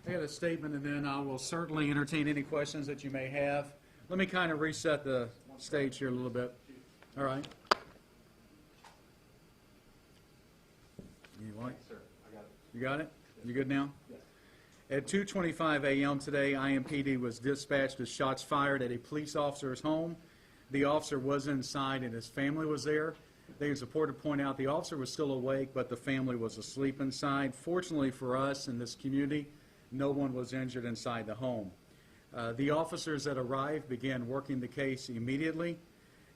I got a statement, and then I will certainly entertain any questions that you may have. Let me kind of reset the stage here a little bit. All right. You want it? Sir, I got it. You got it? You good now? Yes. At 2:25 a.m. today, IMPD was dispatched with shots fired at a police officer's home. The officer was inside, and his family was there. They was reported to point out the officer was still awake, but the family was asleep inside. Fortunately for us in this community, no one was injured inside the home. The officers that arrived began working the case immediately,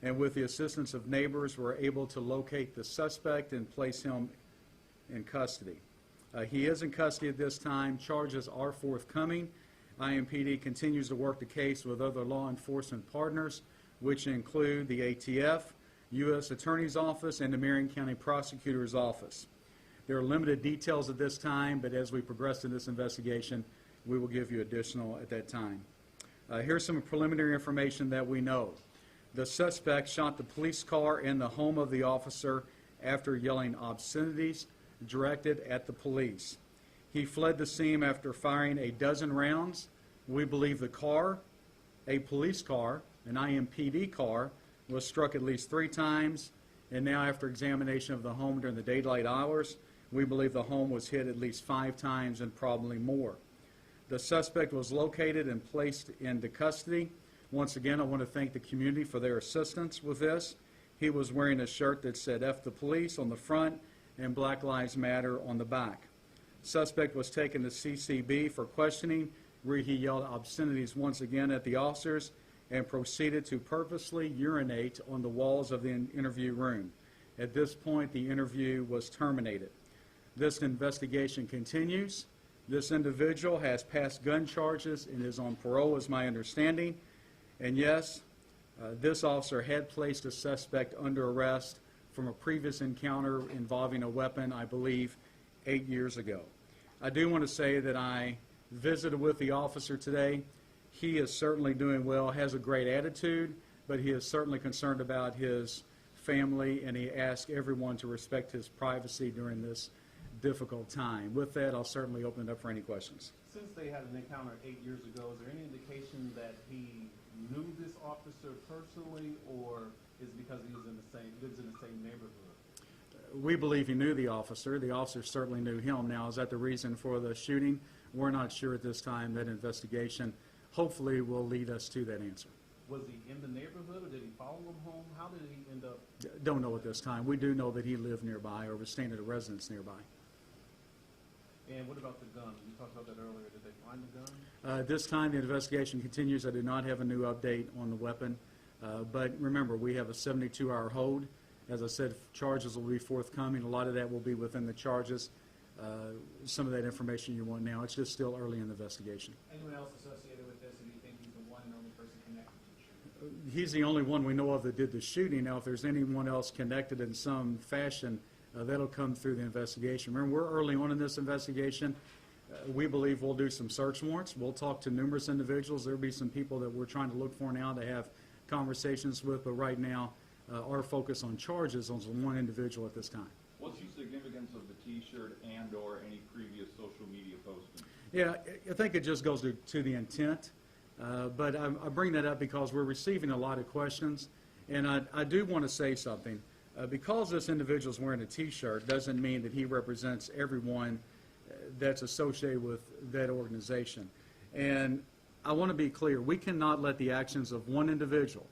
and with the assistance of neighbors were able to locate the suspect and place him in custody. He is in custody at this time. Charges are forthcoming. IMPD continues to work the case with other law enforcement partners, which include the ATF, U.S. Attorney's Office, and the Marion County Prosecutor's Office. There are limited details at this time, but as we progress in this investigation, we will give you additional at that time. Here's some preliminary information that we know. The suspect shot the police car in the home of the officer after yelling obscenities directed at the police. He fled the scene after firing a dozen rounds. We believe the car, a police car, an IMPD car, was struck at least 3 times, and now after examination of the home during the daylight hours, we believe the home was hit at least 5 times and probably more. The suspect was located and placed into custody. Once again, I want to thank the community for their assistance with this. He was wearing a shirt that said F the police on the front and Black Lives Matter on the back. Suspect was taken to CCB for questioning, where he yelled obscenities once again at the officers and proceeded to purposely urinate on the walls of the interview room. At this point, the interview was terminated. This investigation continues. This individual has passed gun charges and is on parole, is my understanding. And yes, this officer had placed a suspect under arrest from a previous encounter involving a weapon, I believe, 8 years ago. I do want to say that I visited with the officer today. He is certainly doing well, has a great attitude, but he is certainly concerned about his family, and he asked everyone to respect his privacy during this difficult time. With that, I'll certainly open it up for any questions. Since they had an encounter 8 years ago, is there any indication that he knew this officer personally, or is it because he was lives in the same neighborhood? We believe he knew the officer. The officer certainly knew him. Now, is that the reason for the shooting? We're not sure at this time. That investigation hopefully will lead us to that answer. Was he in the neighborhood, or did he follow him home? How did he end up? Don't know at this time. We do know that he lived nearby or was staying at a residence nearby. And what about the gun? You talked about that earlier. Did they find the gun? At this time, the investigation continues. I do not have a new update on the weapon. But remember, we have a 72-hour hold. As I said, charges will be forthcoming. A lot of that will be within the charges. Some of that information you want now. It's just still early in the investigation. Anyone else associated with this, or do you think he's the one and only person connected to the shooting? He's the only one we know of that did the shooting. Now, if there's anyone else connected in some fashion, that'll come through the investigation. Remember, we're early on in this investigation. We believe we'll do some search warrants. We'll talk to numerous individuals. There'll be some people that we're trying to look for now to have conversations with, but right now, our focus on charges on one individual at this time. What's the significance of the T-shirt and or any previous social media posting? Yeah, I think it just goes to the intent, but I bring that up because we're receiving a lot of questions, and I do want to say something. Because this individual is wearing a T-shirt doesn't mean that he represents everyone that's associated with that organization. And I want to be clear, we cannot let the actions of one individual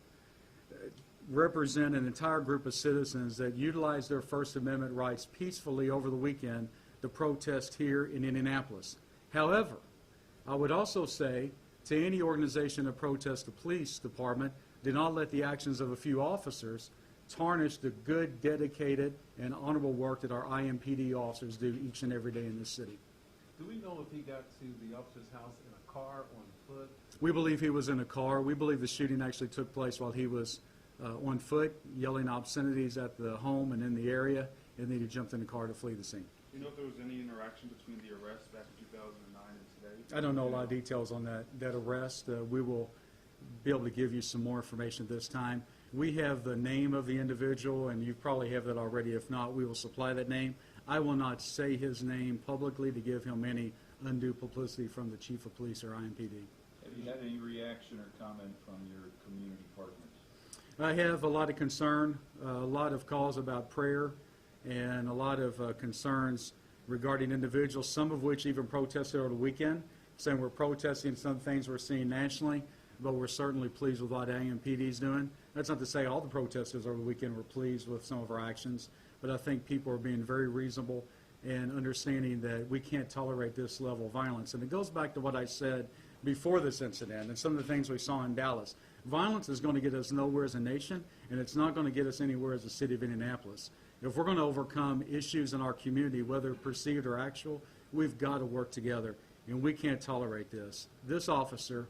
represent an entire group of citizens that utilize their First Amendment rights peacefully over the weekend to protest here in Indianapolis. However, I would also say to any organization that protests the police department, do not let the actions of a few officers tarnish the good, dedicated, and honorable work that our IMPD officers do each and every day in this city. Do we know if he got to the officer's house in a car, on foot? We believe he was in a car. We believe the shooting actually took place while he was on foot, yelling obscenities at the home and in the area, and then he jumped in the car to flee the scene. Do you know if there was any interaction between the arrest back in 2009 and today? I don't know a lot of details on that arrest. We will be able to give you some more information this time. We have the name of the individual, and you probably have that already. If not, we will supply that name. I will not say his name publicly to give him any undue publicity from the chief of police or IMPD. Have you had any reaction or comment from your community partners? I have a lot of concern, a lot of calls about prayer, and a lot of concerns regarding individuals, some of which even protested over the weekend, saying we're protesting some things we're seeing nationally, but we're certainly pleased with what IMPD is doing. That's not to say all the protesters over the weekend were pleased with some of our actions, but I think people are being very reasonable and understanding that we can't tolerate this level of violence. And it goes back to what I said before this incident and some of the things we saw in Dallas. Violence is going to get us nowhere as a nation, and it's not going to get us anywhere as the city of Indianapolis. If we're going to overcome issues in our community, whether perceived or actual, we've got to work together, and we can't tolerate this. This officer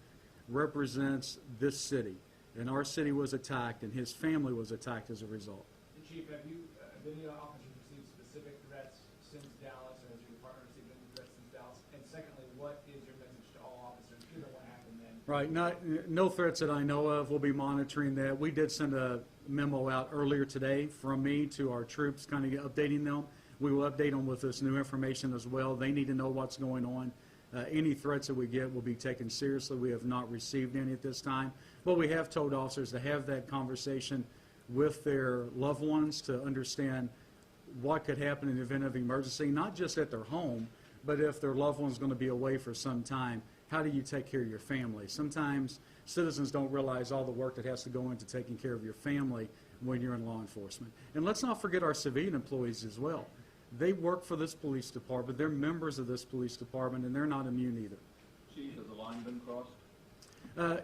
represents this city, and our city was attacked, and his family was attacked as a result. And Chief, have you, any officers received specific threats since Dallas, or has your department received any threats since Dallas? And secondly, what is your message to all officers, given what happened then? Right, no threats that I know of. We'll be monitoring that. We did send a memo out earlier today from me to our troops, kind of updating them. We will update them with this new information as well. They need to know what's going on. Any threats that we get will be taken seriously. We have not received any at this time. But we have told officers to have that conversation with their loved ones to understand what could happen in the event of emergency, not just at their home, but if their loved one's going to be away for some time, how do you take care of your family? Sometimes citizens don't realize all the work that has to go into taking care of your family when you're in law enforcement. And let's not forget our civilian employees as well. They work for this police department. They're members of this police department, and they're not immune either. Chief, has the line been crossed?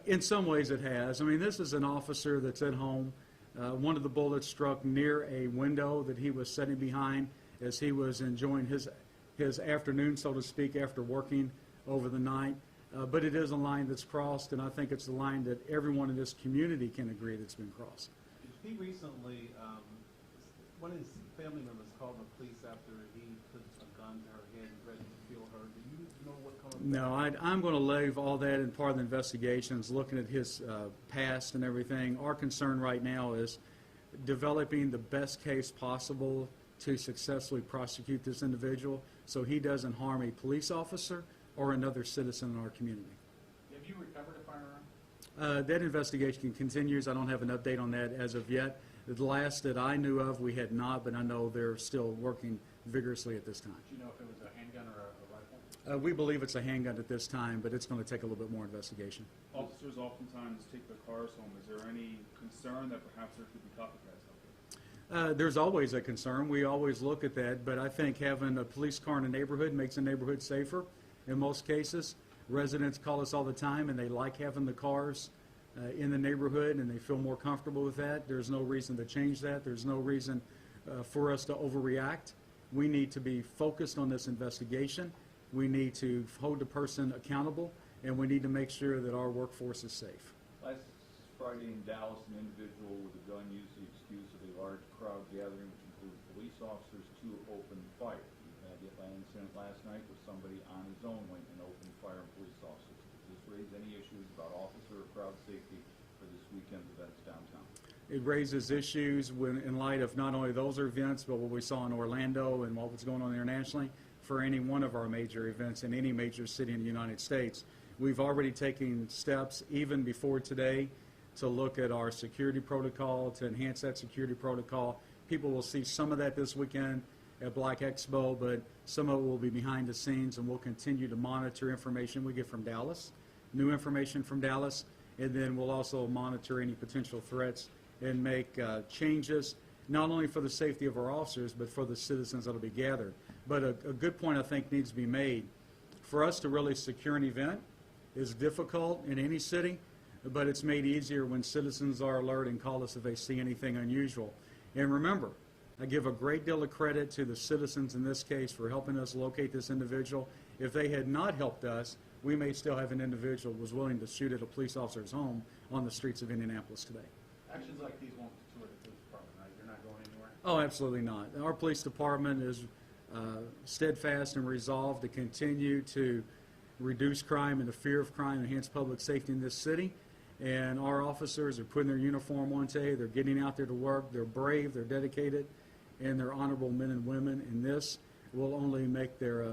In some ways it has. I mean, this is an officer that's at home. One of the bullets struck near a window that he was sitting behind as he was enjoying his afternoon, so to speak, after working over the night. But it is a line that's crossed, and I think it's a line that everyone in this community can agree that's been crossed. He recently, one of his family members called the police after he put a gun to her head and threatened to kill her. Do you know what comes? No, I'm going to leave all that in part of the investigations, looking at his past and everything. Our concern right now is developing the best case possible to successfully prosecute this individual so he doesn't harm a police officer or another citizen in our community. Have you recovered a firearm? That investigation continues. I don't have an update on that as of yet. The last that I knew of, we had not, but I know they're still working vigorously at this time. Do you know if it was a handgun or a rifle? We believe it's a handgun at this time, but it's going to take a little bit more investigation. Officers oftentimes take their cars home. Is there any concern that perhaps there could be copycats out there? There's always a concern. We always look at that, but I think having a police car in a neighborhood makes a neighborhood safer in most cases. Residents call us all the time, and they like having the cars in the neighborhood, and they feel more comfortable with that. There's no reason to change that. There's no reason for us to overreact. We need to be focused on this investigation. We need to hold the person accountable, and we need to make sure that our workforce is safe. Last Friday in Dallas, an individual with a gun used the excuse of a large crowd gathering, which included police officers, to open fire. We had an incident last night where somebody on his own went and opened fire on police officers. Does this raise any issues about officer or crowd safety for this weekend's events downtown? It raises issues in light of not only those events, but what we saw in Orlando and what was going on internationally for any one of our major events in any major city in the United States. We've already taken steps, even before today, to look at our security protocol, to enhance that security protocol. People will see some of that this weekend at Black Expo, but some of it will be behind the scenes, and we'll continue to monitor information we get from Dallas, new information from Dallas, and then we'll also monitor any potential threats and make changes, not only for the safety of our officers, but for the citizens that will be gathered. But a good point I think needs to be made. For us to really secure an event is difficult in any city, but it's made easier when citizens are alert and call us if they see anything unusual. And remember, I give a great deal of credit to the citizens in this case for helping us locate this individual. If they had not helped us, we may still have an individual who was willing to shoot at a police officer's home on the streets of Indianapolis today. Actions like these won't deter the police department, right? You're not going anywhere? Oh, absolutely not. Our police department is steadfast and resolved to continue to reduce crime and the fear of crime, enhance public safety in this city. And our officers are putting their uniform on today. They're getting out there to work. They're brave, they're dedicated, and they're honorable men and women. And this will only make their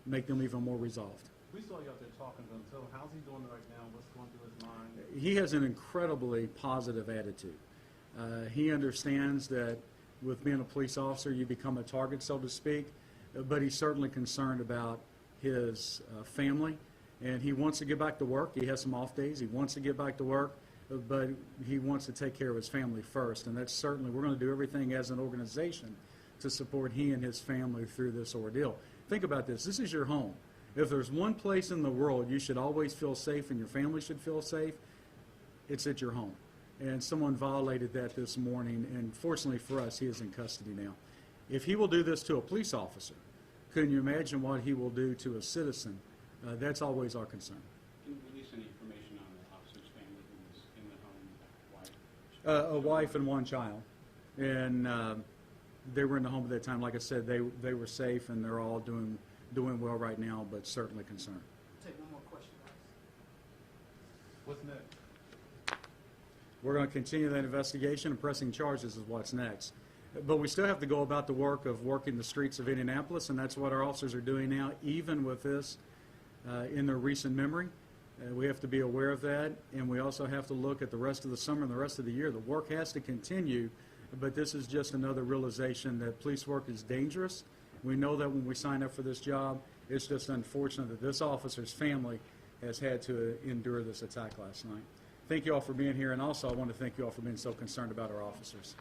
make them even more resolved. We saw you out there talking to him, so how's he doing right now? What's going through his mind? He has an incredibly positive attitude. He understands that with being a police officer, you become a target, so to speak, but he's certainly concerned about his family, and he wants to get back to work. He has some off days. He wants to get back to work, but he wants to take care of his family first, and that's certainly, we're going to do everything as an organization to support he and his family through this ordeal. Think about this. This is your home. If there's one place in the world you should always feel safe and your family should feel safe, it's at your home. And someone violated that this morning, and fortunately for us, he is in custody now. If he will do this to a police officer, can you imagine what he will do to a citizen? That's always our concern. Can you release any information on the officer's family who was in the home, wife? A wife and one child. And they were in the home at that time. Like I said, they were safe, and they're all doing well right now, but certainly concerned. Take one more question, guys. What's next? We're going to continue that investigation, and pressing charges is what's next. But we still have to go about the work of working the streets of Indianapolis, and that's what our officers are doing now, even with this in their recent memory. We have to be aware of that, and we also have to look at the rest of the summer and the rest of the year. The work has to continue, but this is just another realization that police work is dangerous. We know that when we sign up for this job. It's just unfortunate that this officer's family has had to endure this attack last night. Thank you all for being here, and also I want to thank you all for being so concerned about our officers.